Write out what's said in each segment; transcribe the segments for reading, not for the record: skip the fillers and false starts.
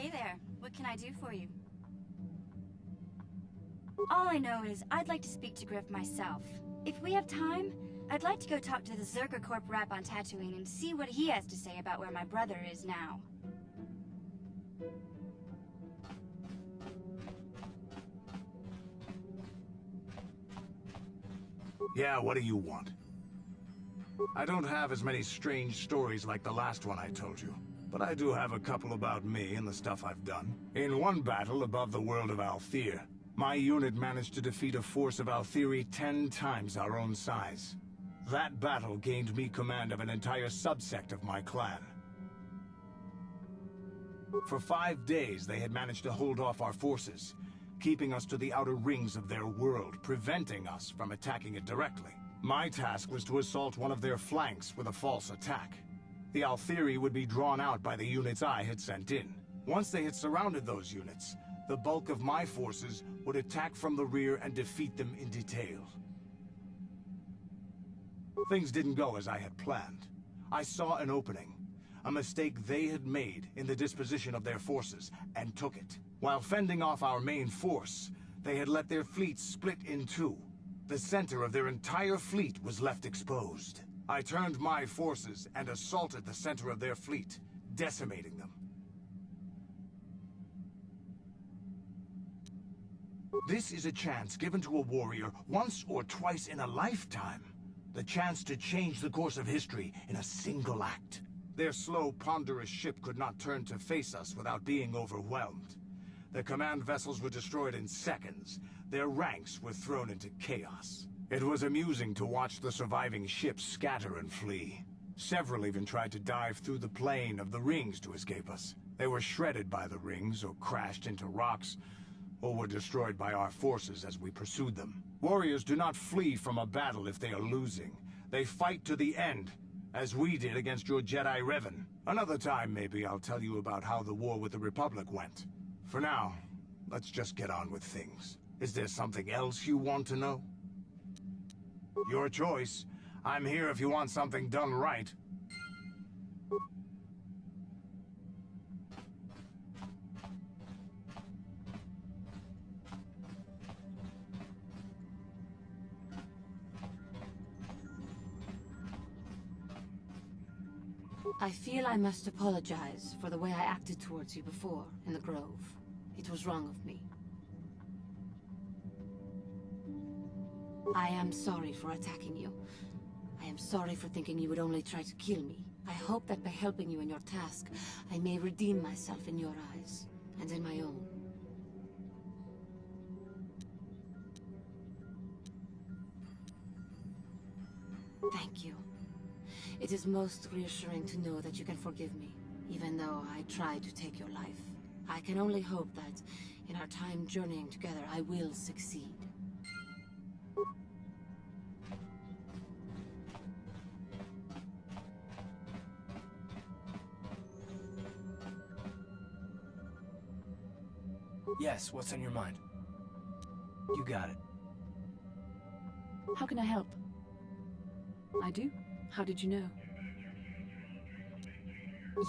Hey there, what can I do for you? All I know is I'd like to speak to Griff myself. If we have time, I'd like to go talk to the Zerker Corp rep on Tatooine and see what he has to say about where my brother is now. Yeah, what do you want? I don't have as many strange stories like the last one I told you, but I do have a couple about me and the stuff I've done. In one battle above the world of Althir, my unit managed to defeat a force of Althiri 10 times our own size. That battle gained me command of an entire subsect of my clan. For 5 days, they had managed to hold off our forces, keeping us to the outer rings of their world, preventing us from attacking it directly. My task was to assault one of their flanks with a false attack. The Althiri would be drawn out by the units I had sent in. Once they had surrounded those units, the bulk of my forces would attack from the rear and defeat them in detail. Things didn't go as I had planned. I saw an opening, a mistake they had made in the disposition of their forces, and took it. While fending off our main force, they had let their fleet split in two. The center of their entire fleet was left exposed. I turned my forces and assaulted the center of their fleet, decimating them. This is a chance given to a warrior once or twice in a lifetime. The chance to change the course of history in a single act. Their slow, ponderous ship could not turn to face us without being overwhelmed. Their command vessels were destroyed in seconds. Their ranks were thrown into chaos. It was amusing to watch the surviving ships scatter and flee. Several even tried to dive through the plane of the rings to escape us. They were shredded by the rings, or crashed into rocks, or were destroyed by our forces as we pursued them. Warriors do not flee from a battle if they are losing. They fight to the end, as we did against your Jedi Revan. Another time, maybe, I'll tell you about how the war with the Republic went. For now, let's just get on with things. Is there something else you want to know? Your choice. I'm here if you want something done right. I feel I must apologize for the way I acted towards you before, in the Grove. It was wrong of me. I am sorry for attacking you. I am sorry for thinking you would only try to kill me. I hope that by helping you in your task, I may redeem myself in your eyes, and in my own. Thank you. It is most reassuring to know that you can forgive me, even though I tried to take your life. I can only hope that, in our time journeying together, I will succeed. Yes, what's on your mind? You got it. How can I help? I do? How did you know?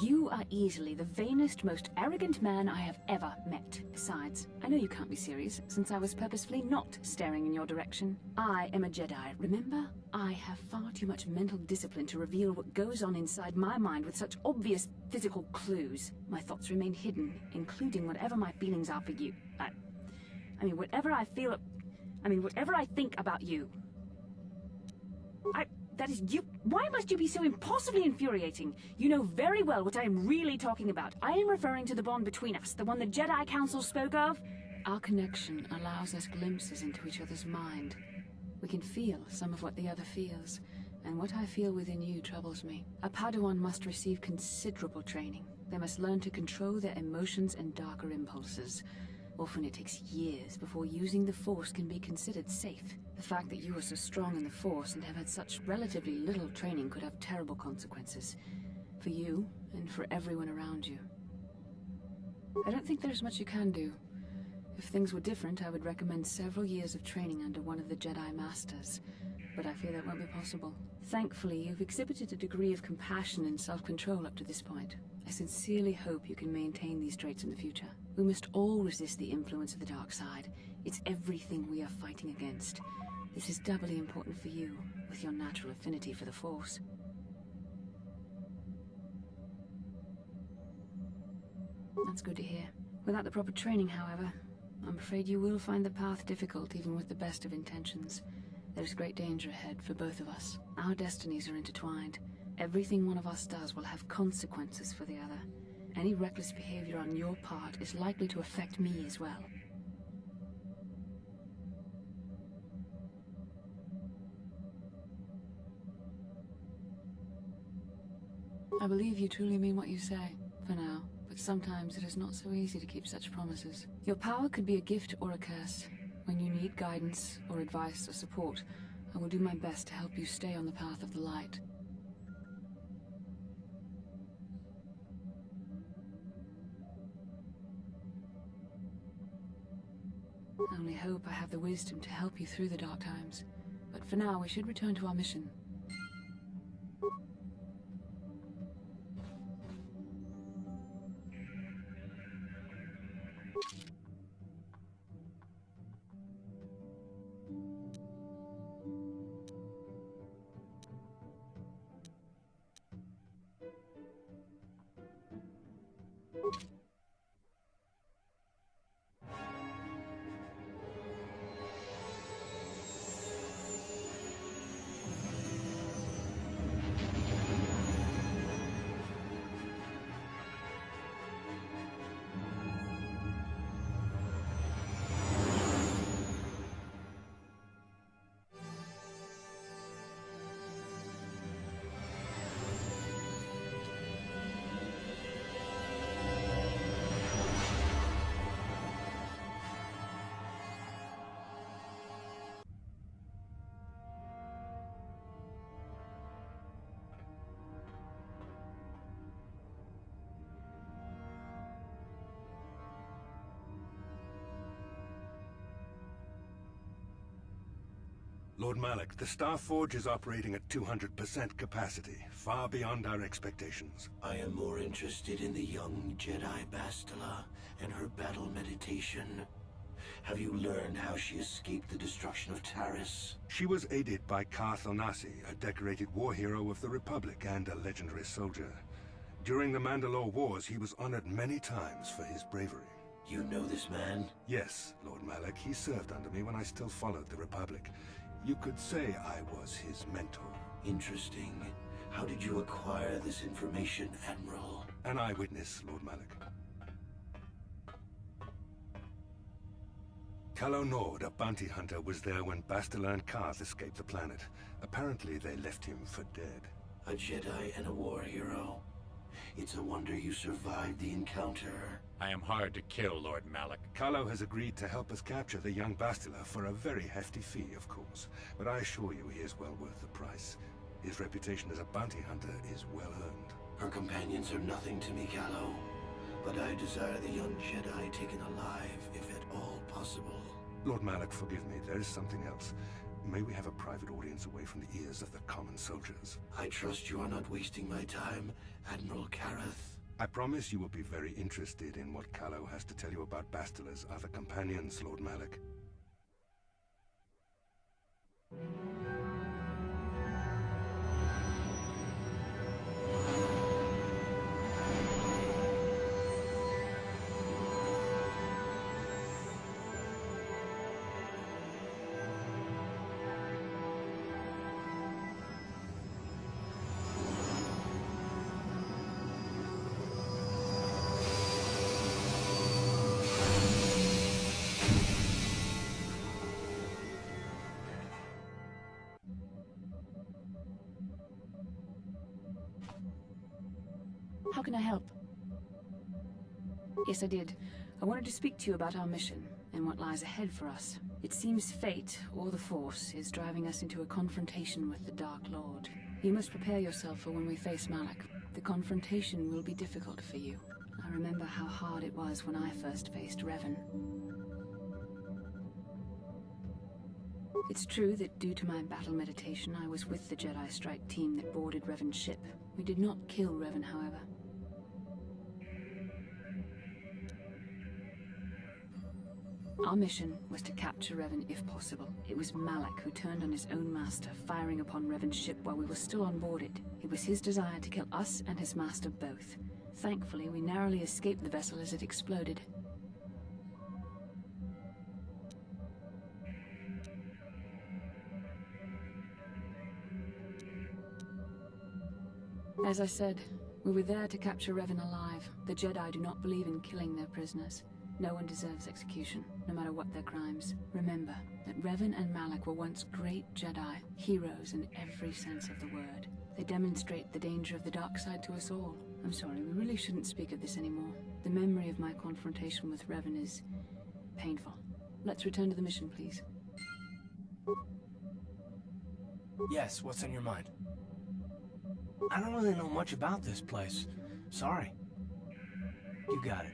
You are easily the vainest, most arrogant man I have ever met. Besides, I know you can't be serious, since I was purposefully not staring in your direction. I am a Jedi, remember? I have far too much mental discipline to reveal what goes on inside my mind with such obvious physical clues. My thoughts remain hidden, including whatever my feelings are for you. I mean, whatever I feel... whatever I think about you. That is you. Why must you be so impossibly infuriating? You know very well what I am really talking about. I am referring to the bond between us, the one the Jedi Council spoke of. Our connection allows us glimpses into each other's mind. We can feel some of what the other feels, and what I feel within you troubles me. A Padawan must receive considerable training. They must learn to control their emotions and darker impulses. Often it takes years before using the Force can be considered safe. The fact that you are so strong in the Force and have had such relatively little training could have terrible consequences. For you, and for everyone around you. I don't think there's much you can do. If things were different, I would recommend several years of training under one of the Jedi Masters. But I fear that won't be possible. Thankfully, you've exhibited a degree of compassion and self-control up to this point. I sincerely hope you can maintain these traits in the future. We must all resist the influence of the dark side. It's everything we are fighting against. This is doubly important for you, with your natural affinity for the Force. That's good to hear. Without the proper training, however, I'm afraid you will find the path difficult even with the best of intentions. There is great danger ahead for both of us. Our destinies are intertwined. Everything one of us does will have consequences for the other. Any reckless behavior on your part is likely to affect me as well. I believe you truly mean what you say, for now. But sometimes it is not so easy to keep such promises. Your power could be a gift or a curse. When you need guidance or advice or support, I will do my best to help you stay on the path of the light. I only hope I have the wisdom to help you through the dark times. But for now, we should return to our mission. Lord Malak, the Star Forge is operating at 200% capacity, far beyond our expectations. I am more interested in the young Jedi Bastila and her battle meditation. Have you learned how she escaped the destruction of Taris? She was aided by Karth Onasi, a decorated war hero of the Republic and a legendary soldier. During the Mandalore Wars, he was honored many times for his bravery. You know this man? Yes, Lord Malak. He served under me when I still followed the Republic. You could say I was his mentor. Interesting. How did you acquire this information, Admiral? An eyewitness, Lord Malak. Calo Nord, a bounty hunter, was there when Bastila and Karth escaped the planet. Apparently, they left him for dead. A Jedi and a war hero. It's a wonder you survived the encounter. I am hard to kill, Lord Malak. Calo has agreed to help us capture the young Bastila for a very hefty fee, of course. But I assure you he is well worth the price. His reputation as a bounty hunter is well earned. Her companions are nothing to me, Calo. But I desire the young Jedi taken alive, if at all possible. Lord Malak, forgive me. There is something else. May we have a private audience away from the ears of the common soldiers? I trust you are not wasting my time, Admiral Kareth. I promise you will be very interested in what Calo has to tell you about Bastila's other companions, Lord Malak. How can I help? Yes, I did. I wanted to speak to you about our mission and what lies ahead for us. It seems fate, or the Force, is driving us into a confrontation with the Dark Lord. You must prepare yourself for when we face Malak. The confrontation will be difficult for you. I remember how hard it was when I first faced Revan. It's true that due to my battle meditation, I was with the Jedi strike team that boarded Revan's ship. We did not kill Revan, however. Our mission was to capture Revan if possible. It was Malak who turned on his own master, firing upon Revan's ship while we were still on board it. It was his desire to kill us and his master both. Thankfully, we narrowly escaped the vessel as it exploded. As I said, we were there to capture Revan alive. The Jedi do not believe in killing their prisoners. No one deserves execution, no matter what their crimes. Remember that Revan and Malak were once great Jedi, heroes in every sense of the word. They demonstrate the danger of the dark side to us all. I'm sorry, we really shouldn't speak of this anymore. The memory of my confrontation with Revan is painful. Let's return to the mission, please. Yes, what's on your mind? I don't really know much about this place. Sorry. You got it.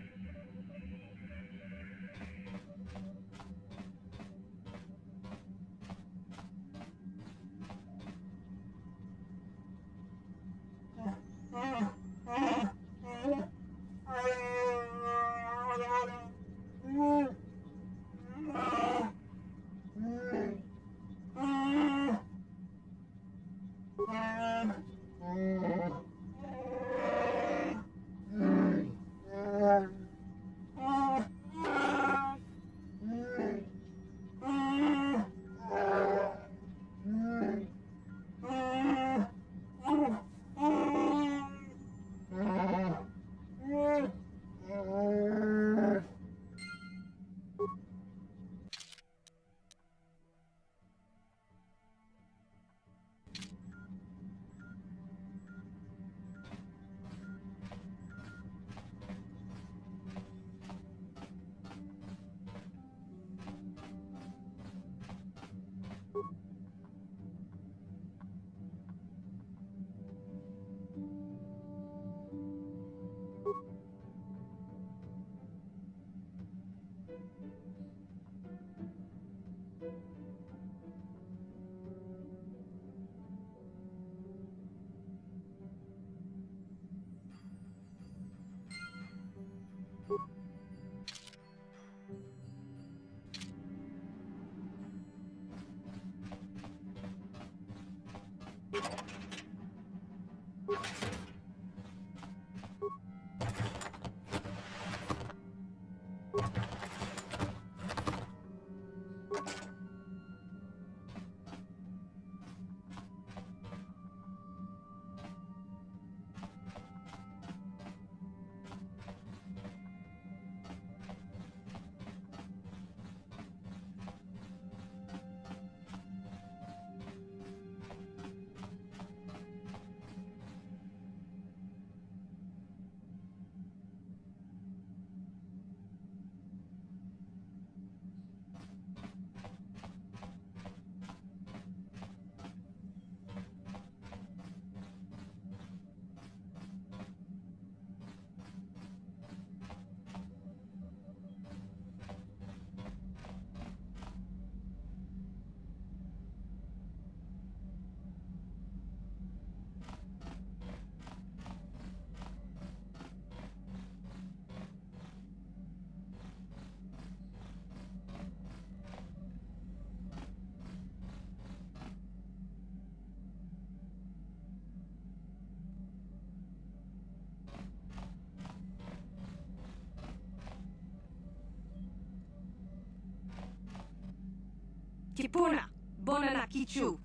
Tipuna, Bonana Kichu.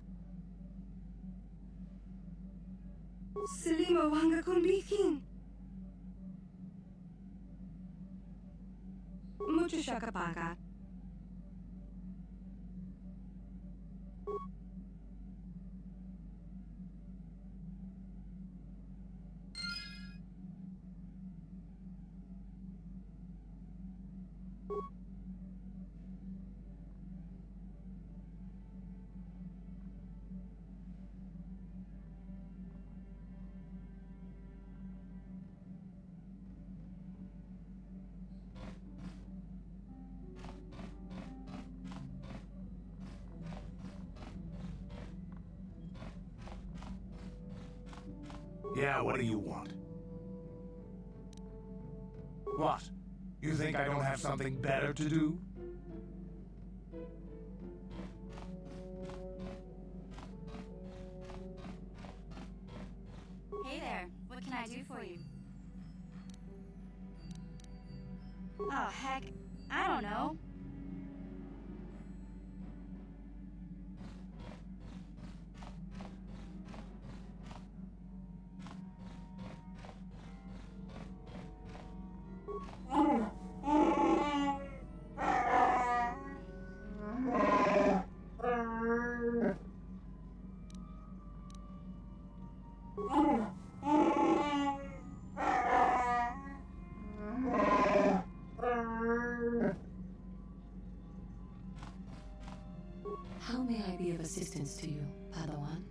Selima Wanga Kunbikin. Mucho Shakapaka. Yeah, what do you want? What? You think I don't have something better to do? heck? I don't know. How may I be of assistance to you, Padawan?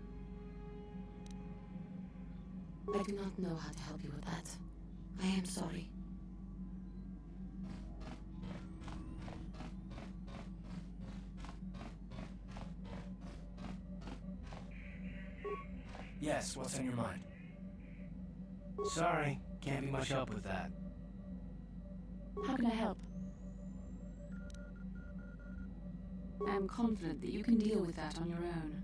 I do not know how to help you with that. I am sorry. Yes, what's on your mind? Sorry, can't be much help with that. How can I help? I am confident that you can deal with that on your own.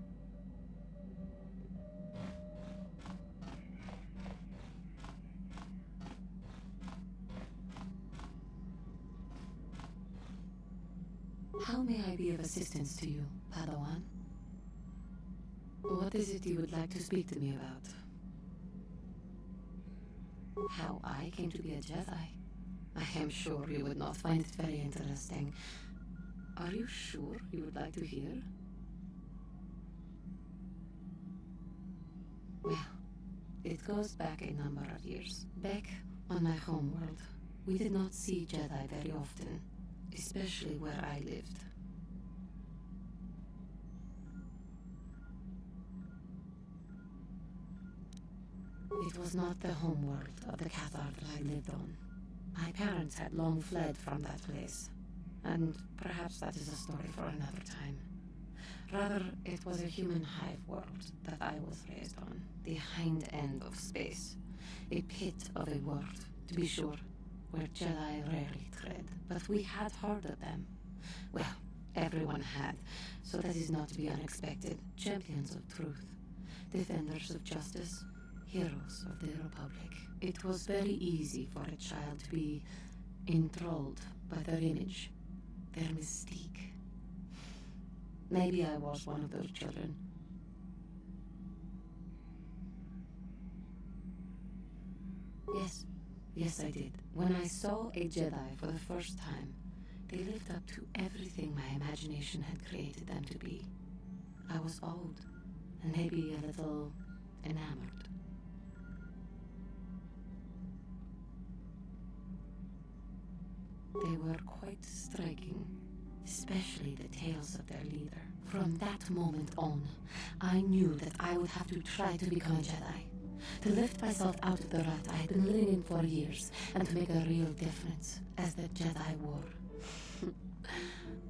How may I be of assistance to you, Padawan? What is it you would like to speak to me about? How I came to be a Jedi? I am sure you would not find it very interesting. Are you sure you would like to hear? Well, it goes back a number of years. Back on my homeworld, we did not see Jedi very often, especially where I lived. It was not the homeworld of the KOTOR that I lived on. My parents had long fled from that place, and perhaps that is a story for another time. Rather, it was a human hive world that I was raised on, the hind end of space. A pit of a world, to be sure, where Jedi rarely tread, but we had heard of them. Well, everyone had, so that is not to be unexpected. Champions of truth, defenders of justice, heroes of the Republic. It was very easy for a child to be enthralled by their image, their mystique. Maybe I was one of those children. Yes, I did. When I saw a Jedi for the first time, they lived up to everything my imagination had created them to be. I was awed, and maybe a little enamored. They were quite striking, especially the tales of their leader. From that moment on, I knew that I would have to try to become a Jedi. To lift myself out of the rut I had been living in for years, and to make a real difference as the Jedi wore.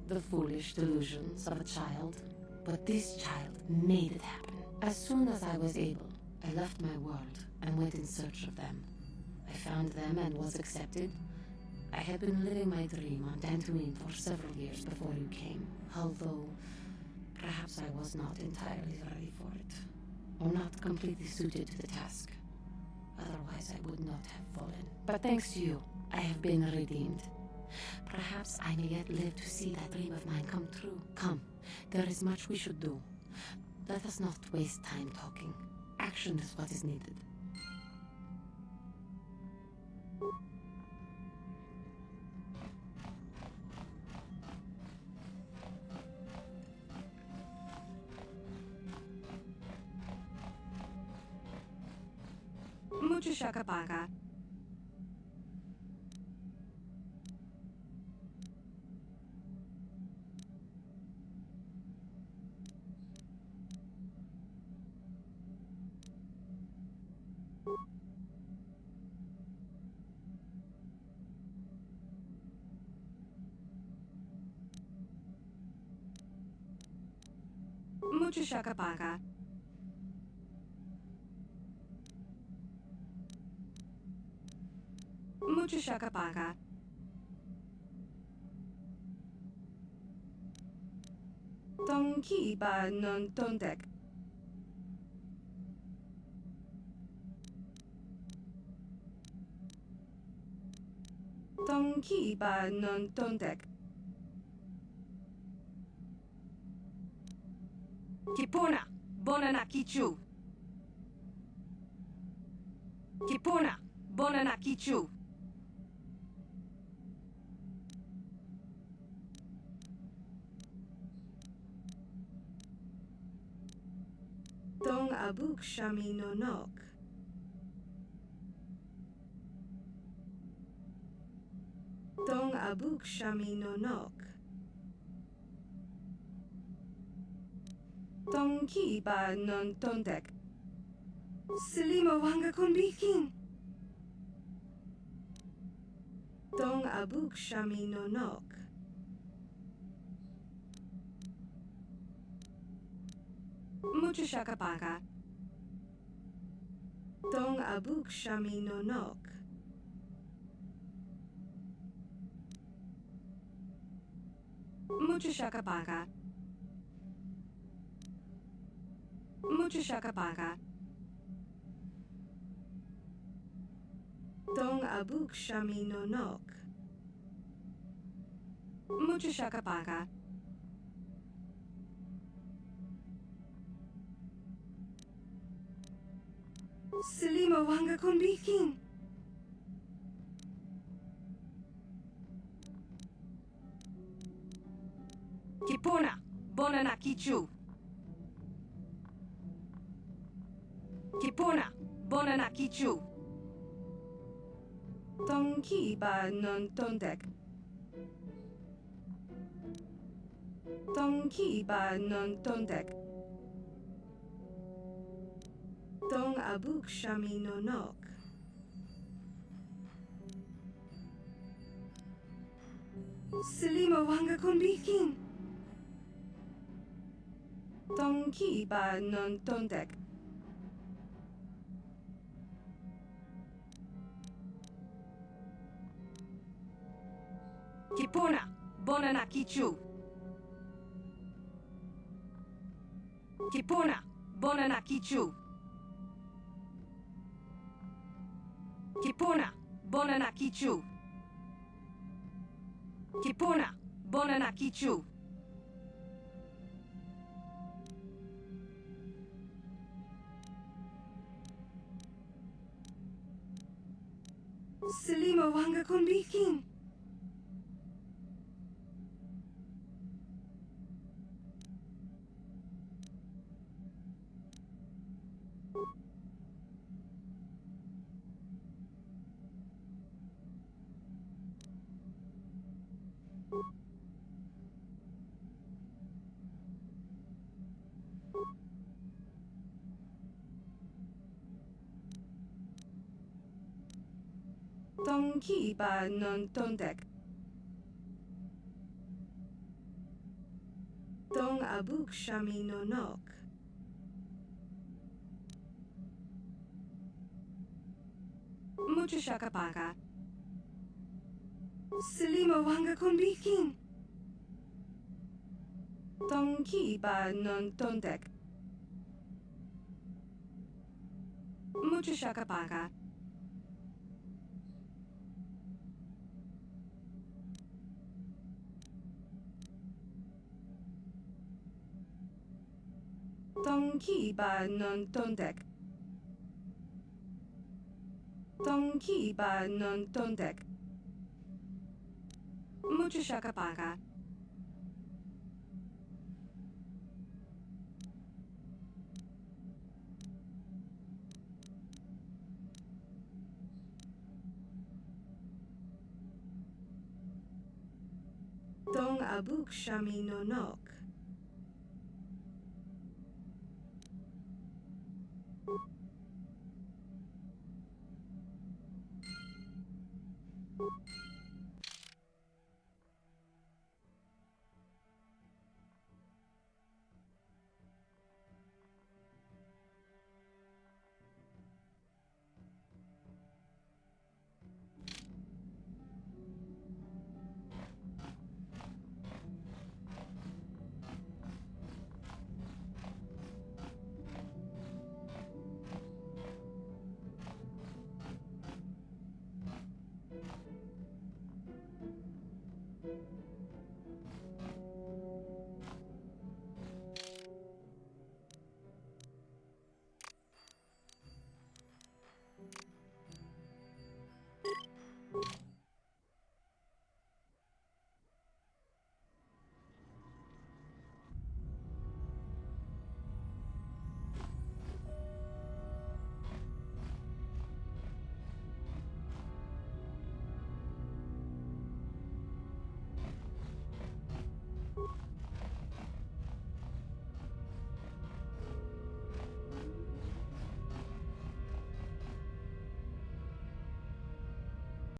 The foolish delusions of a child. But this child made it happen. As soon as I was able, I left my world and went in search of them. I found them and was accepted. I had been living my dream on Dantooine for several years before you came, although perhaps I was not entirely ready for it, or not completely suited to the task. Otherwise, I would not have fallen. But thanks to you, I have been redeemed. Perhaps I may yet live to see that dream of mine come true. Come, there is much we should do. Let us not waste time talking. Action is what is needed. Mucho shakapaka. Mucho shakapaka. Mucho shakapaka. Tonki ba non tontek. Tong Tonki ba non tontek. Kipuna, bonana kichu. Kipuna, bonana kichu. Tong abuk shami no nok. Tong abuk shami no nok. Tong ki ba non tontek. Selima wanga konbikin. Tong abuk shami no nok. Mucha shakapaka. Tong abuk shami no nok. Mucha shakapaka. Mucha shakapaka. Tong abuk shami no nok. Mucha shakapaka. Selima wanga konbikin. Kipuna, bonana kichu. Kipuna, bonana kichu. Tong ki ba non tontek. Tong ki ba non tontek. Tong abuk shami no nok. Selima wanga konbikin. Tong ki ba non tontek. Kipuna, bonana kichu. Kipuna, bonana kichu. Kipuna, bonana kichu. Kipuna, bonana kichu. Selima wanga konbikin. Tong ki ba non tontek. Tong abuk shami no nok. Mucha shakapaka. Selima wanga konbikin. Tong ki ba non tontek. Mucha shakapaka. Tong ki ba non tontek. Tong ki ba non tontek. Mucha shakapaka. Tong abuk shami no nok.